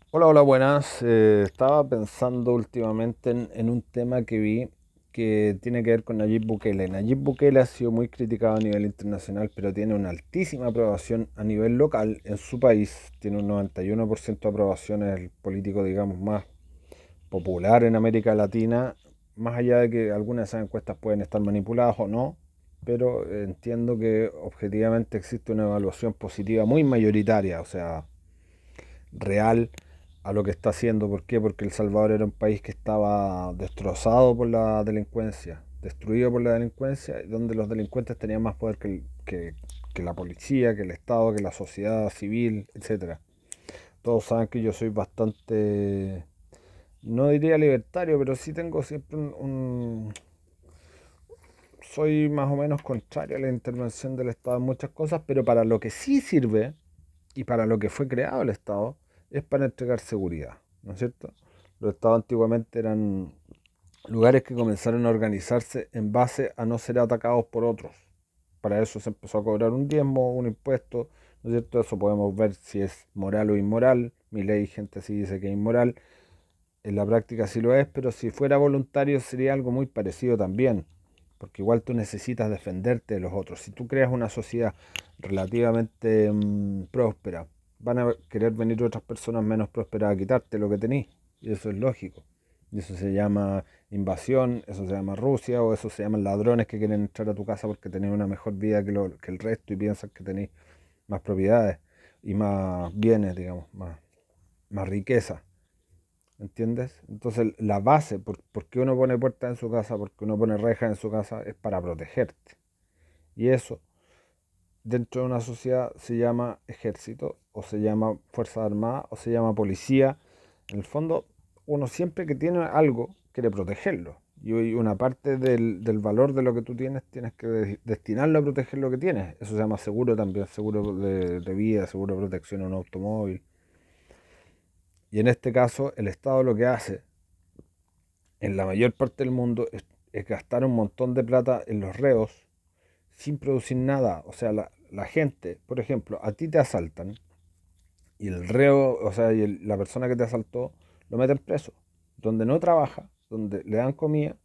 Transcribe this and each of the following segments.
Hola, hola, buenas. Estaba pensando últimamente en un tema que vi que tiene que ver con Nayib Bukele. Nayib Bukele ha sido muy criticado a nivel internacional, pero tiene una altísima aprobación a nivel local en su país. Tiene un 91% de aprobación, es el político, digamos, más popular en América Latina, más allá de que algunas de esas encuestas pueden estar manipuladas o no, pero entiendo que objetivamente existe una evaluación positiva muy mayoritaria, o sea, real a lo que está haciendo. ¿Por qué? Porque El Salvador era un país que estaba destrozado por la delincuencia, destruido por la delincuencia, donde los delincuentes tenían más poder que la policía, que el Estado, que la sociedad civil, etcétera. Todos saben que yo soy bastante, no diría libertario, pero sí tengo siempre soy más o menos contrario a la intervención del Estado en muchas cosas, pero para lo que sí sirve y para lo que fue creado el Estado es para entregar seguridad, ¿no es cierto? Los estados antiguamente eran lugares que comenzaron a organizarse en base a no ser atacados por otros. Para eso se empezó a cobrar un diezmo, un impuesto, ¿no es cierto? Eso podemos ver si es moral o inmoral. Mi ley, gente sí dice que es inmoral. En la práctica sí lo es, pero si fuera voluntario sería algo muy parecido también, porque igual tú necesitas defenderte de los otros. Si tú creas una sociedad relativamente próspera, van a querer venir otras personas menos prósperas a quitarte lo que tenés, y eso es lógico. Y eso se llama invasión, eso se llama Rusia, o eso se llaman ladrones que quieren entrar a tu casa porque tenés una mejor vida que el resto y piensan que tenés más propiedades y más bienes, digamos, más riqueza. ¿Entiendes? Entonces la base, por qué uno pone puertas en su casa, por qué uno pone rejas en su casa, es para protegerte. Y eso, dentro de una sociedad, se llama ejército, o se llama fuerza armada, o se llama policía. En el fondo, uno siempre que tiene algo, quiere protegerlo. Y hoy una parte del valor de lo que tú tienes que destinarlo a proteger lo que tienes. Eso se llama seguro también, seguro de vida, seguro de protección a un automóvil. Y en este caso, el Estado lo que hace en la mayor parte del mundo es gastar un montón de plata en los reos sin producir nada. O sea, la gente, por ejemplo, a ti te asaltan y el reo, o sea, la persona que te asaltó, lo meten preso, donde no trabaja, donde le dan comida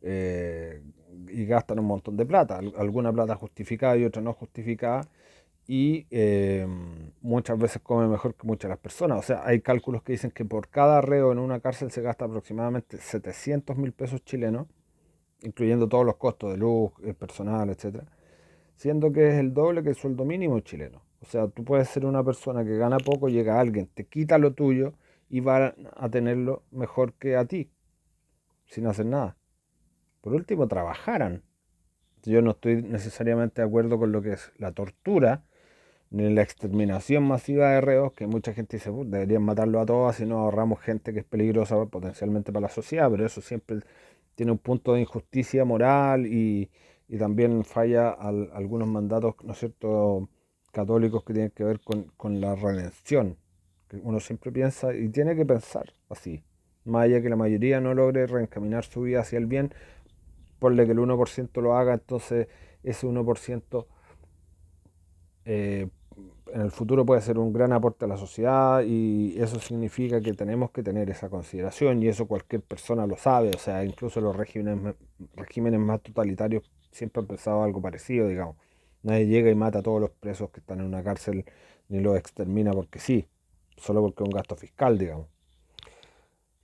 eh, y gastan un montón de plata, alguna plata justificada y otra no justificada, y muchas veces come mejor que muchas de las personas. O sea, hay cálculos que dicen que por cada reo en una cárcel se gasta aproximadamente 700.000 pesos chilenos, incluyendo todos los costos de luz, personal, etcétera, siendo que es el doble que el sueldo mínimo chileno. O sea, tú puedes ser una persona que gana poco, llega alguien, te quita lo tuyo y va a tenerlo mejor que a ti, sin hacer nada. Por último, trabajaran. Yo no estoy necesariamente de acuerdo con lo que es la tortura, ni la exterminación masiva de reos, que mucha gente dice: "Put, deberían matarlo a todos, si no ahorramos gente que es peligrosa potencialmente para la sociedad", pero eso siempre tiene un punto de injusticia moral y también falla algunos mandatos, ¿no es cierto?, católicos que tienen que ver con la redención, que uno siempre piensa y tiene que pensar así. Más allá que la mayoría no logre reencaminar su vida hacia el bien, ponle que el 1% lo haga, entonces ese 1% eh, en el futuro puede ser un gran aporte a la sociedad, y eso significa que tenemos que tener esa consideración, y eso cualquier persona lo sabe. O sea, incluso los regímenes más totalitarios siempre han pensado algo parecido, digamos. Nadie llega y mata a todos los presos que están en una cárcel, ni los extermina porque sí, solo porque es un gasto fiscal, digamos.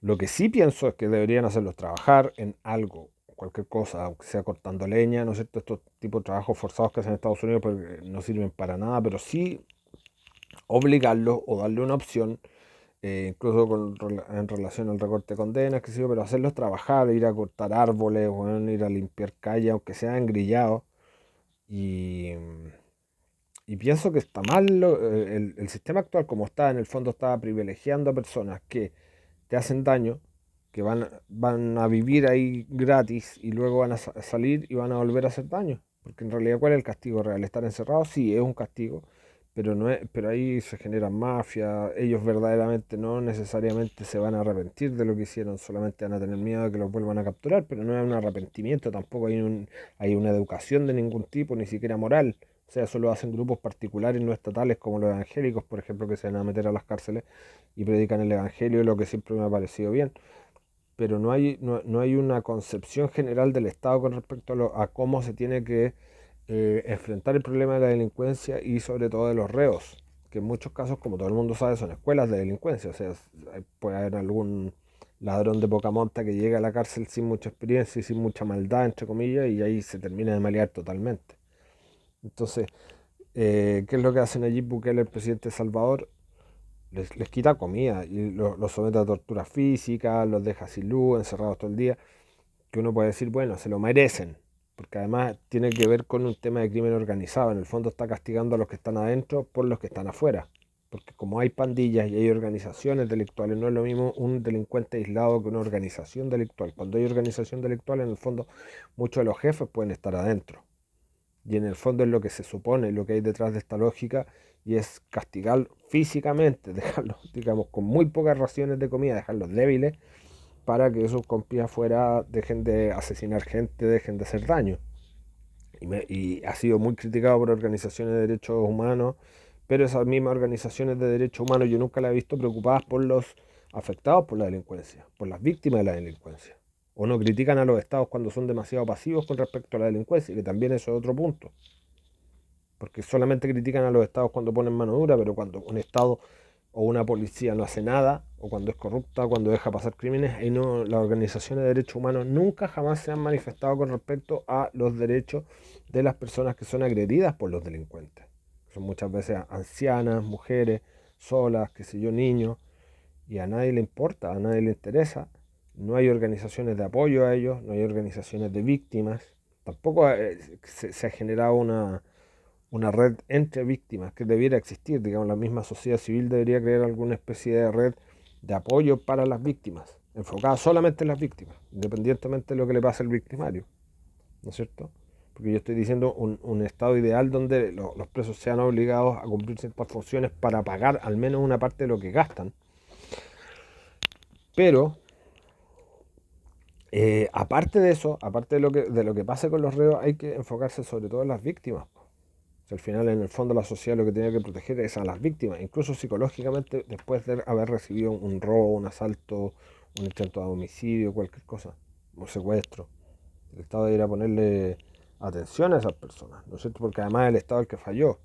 Lo que sí pienso es que deberían hacerlos trabajar en algo, cualquier cosa, aunque sea cortando leña, ¿no es cierto? Estos tipos de trabajos forzados que hacen en Estados Unidos, porque no sirven para nada, pero sí obligarlos o darle una opción, incluso en relación al recorte de condenas, que sé yo, pero hacerlos trabajar, ir a cortar árboles, bueno, ir a limpiar calles, aunque sean engrillados. Y, y pienso que está mal el sistema actual como está, en el fondo está privilegiando a personas que te hacen daño, que van a vivir ahí gratis y luego van a salir y van a volver a hacer daño. Porque en realidad, ¿cuál es el castigo real? Estar encerrado, sí, es un castigo, pero no es, pero ahí se generan mafias. Ellos verdaderamente no necesariamente se van a arrepentir de lo que hicieron, solamente van a tener miedo de que los vuelvan a capturar, pero no es un arrepentimiento, tampoco hay una educación de ningún tipo, ni siquiera moral. O sea, eso lo hacen grupos particulares no estatales como los evangélicos, por ejemplo, que se van a meter a las cárceles y predican el evangelio, lo que siempre me ha parecido bien. Pero no hay una concepción general del Estado con respecto a cómo se tiene que enfrentar el problema de la delincuencia y sobre todo de los reos, que en muchos casos, como todo el mundo sabe, son escuelas de delincuencia. O sea, puede haber algún ladrón de poca monta que llega a la cárcel sin mucha experiencia y sin mucha maldad, entre comillas, y ahí se termina de malear totalmente. Entonces, ¿qué es lo que hacen allí Bukele, el presidente de Salvador? Les quita comida y los somete a tortura física, los deja sin luz, encerrados todo el día, que uno puede decir, bueno, se lo merecen, porque además tiene que ver con un tema de crimen organizado. En el fondo está castigando a los que están adentro por los que están afuera. Porque como hay pandillas y hay organizaciones delictuales, no es lo mismo un delincuente aislado que una organización delictual. Cuando hay organización delictual, en el fondo, muchos de los jefes pueden estar adentro. Y en el fondo es lo que se supone, lo que hay detrás de esta lógica, y es castigar físicamente, dejarlos, digamos, con muy pocas raciones de comida, dejarlos débiles, para que esos compis afuera dejen de asesinar gente, dejen de hacer daño. Y ha sido muy criticado por organizaciones de derechos humanos, pero esas mismas organizaciones de derechos humanos yo nunca las he visto preocupadas por los afectados por la delincuencia, por las víctimas de la delincuencia. O no critican a los estados cuando son demasiado pasivos con respecto a la delincuencia, que también eso es otro punto. Porque solamente critican a los estados cuando ponen mano dura, pero cuando un estado o una policía no hace nada, o cuando es corrupta, cuando deja pasar crímenes, ahí no, las organizaciones de derechos humanos nunca jamás se han manifestado con respecto a los derechos de las personas que son agredidas por los delincuentes. Son muchas veces ancianas, mujeres, solas, qué sé yo, niños, y a nadie le importa, a nadie le interesa. No hay organizaciones de apoyo a ellos, no hay organizaciones de víctimas. Tampoco se ha generado una red entre víctimas que debiera existir. Digamos, la misma sociedad civil debería crear alguna especie de red de apoyo para las víctimas, enfocada solamente en las víctimas, independientemente de lo que le pase al victimario, ¿no es cierto? Porque yo estoy diciendo un estado ideal donde los presos sean obligados a cumplir ciertas funciones para pagar al menos una parte de lo que gastan. Pero, aparte de eso, aparte de lo que pase con los reos, hay que enfocarse sobre todo en las víctimas. Al final, en el fondo, la sociedad lo que tiene que proteger es a las víctimas, incluso psicológicamente, después de haber recibido un robo, un asalto, un intento de homicidio, cualquier cosa, un secuestro. El Estado debería ponerle atención a esas personas, ¿no es cierto? Porque además el Estado es el que falló,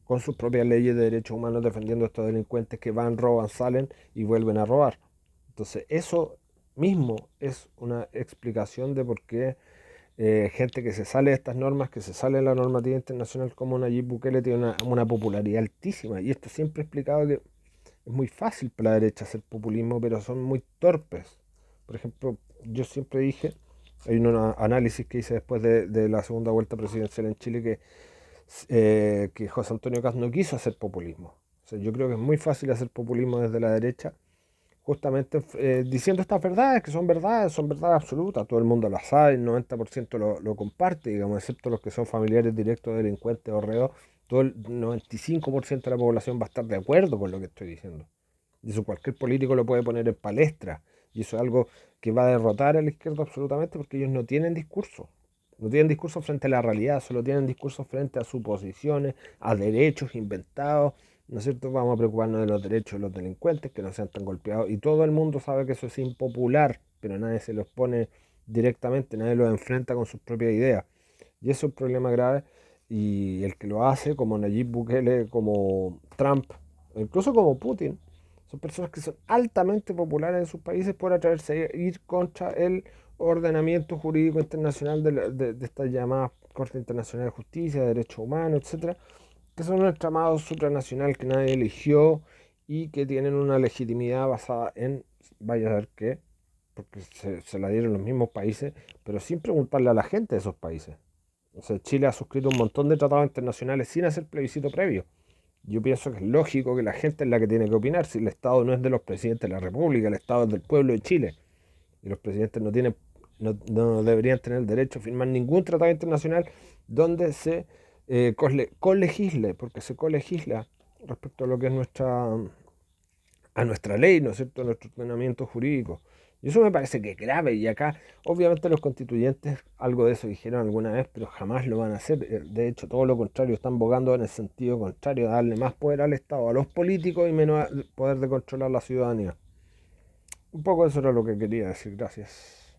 con sus propias leyes de derechos humanos defendiendo a estos delincuentes que van, roban, salen y vuelven a robar. Entonces, eso mismo es una explicación de por qué gente que se sale de estas normas, que se sale de la normativa internacional como Nayib Bukele tiene una popularidad altísima. Y esto siempre he explicado que es muy fácil para la derecha hacer populismo, pero son muy torpes. Por ejemplo, yo siempre dije, hay un análisis que hice después de la segunda vuelta presidencial en Chile, que José Antonio Caz no quiso hacer populismo. O sea, yo creo que es muy fácil hacer populismo desde la derecha, justamente diciendo estas verdades, que son verdades absolutas, todo el mundo las sabe, el 90% lo comparte, digamos, excepto los que son familiares directos de delincuentes o reos, todo el 95% de la población va a estar de acuerdo con lo que estoy diciendo. Y eso cualquier político lo puede poner en palestra, y eso es algo que va a derrotar a la izquierda absolutamente porque ellos no tienen discurso. No tienen discurso frente a la realidad, solo tienen discurso frente a suposiciones, a derechos inventados. ¿No es cierto? Vamos a preocuparnos de los derechos de los delincuentes, que no sean tan golpeados. Y todo el mundo sabe que eso es impopular, pero nadie se los pone directamente, nadie los enfrenta con sus propias ideas. Y eso es un problema grave. Y el que lo hace, como Nayib Bukele, como Trump, o incluso como Putin, son personas que son altamente populares en sus países por atreverse a ir contra el ordenamiento jurídico internacional de estas llamadas Corte Internacional de Justicia, de Derechos Humanos, etcétera, que son un entramado supranacional que nadie eligió y que tienen una legitimidad basada en, vaya a ver qué, porque se la dieron los mismos países, pero sin preguntarle a la gente de esos países. O sea, Chile ha suscrito un montón de tratados internacionales sin hacer plebiscito previo. Yo pienso que es lógico que la gente es la que tiene que opinar, si el Estado no es de los presidentes de la República, el Estado es del pueblo de Chile. Y los presidentes no deberían tener el derecho a firmar ningún tratado internacional donde se colegisle, porque se colegisla respecto a lo que es a nuestra ley, ¿no es cierto?, a nuestro ordenamiento jurídico. Y eso me parece que es grave. Y acá, obviamente, los constituyentes algo de eso dijeron alguna vez, pero jamás lo van a hacer. De hecho, todo lo contrario, están bogando en el sentido contrario, darle más poder al Estado, a los políticos y menos poder de controlar la ciudadanía. Un poco eso era lo que quería decir. Gracias.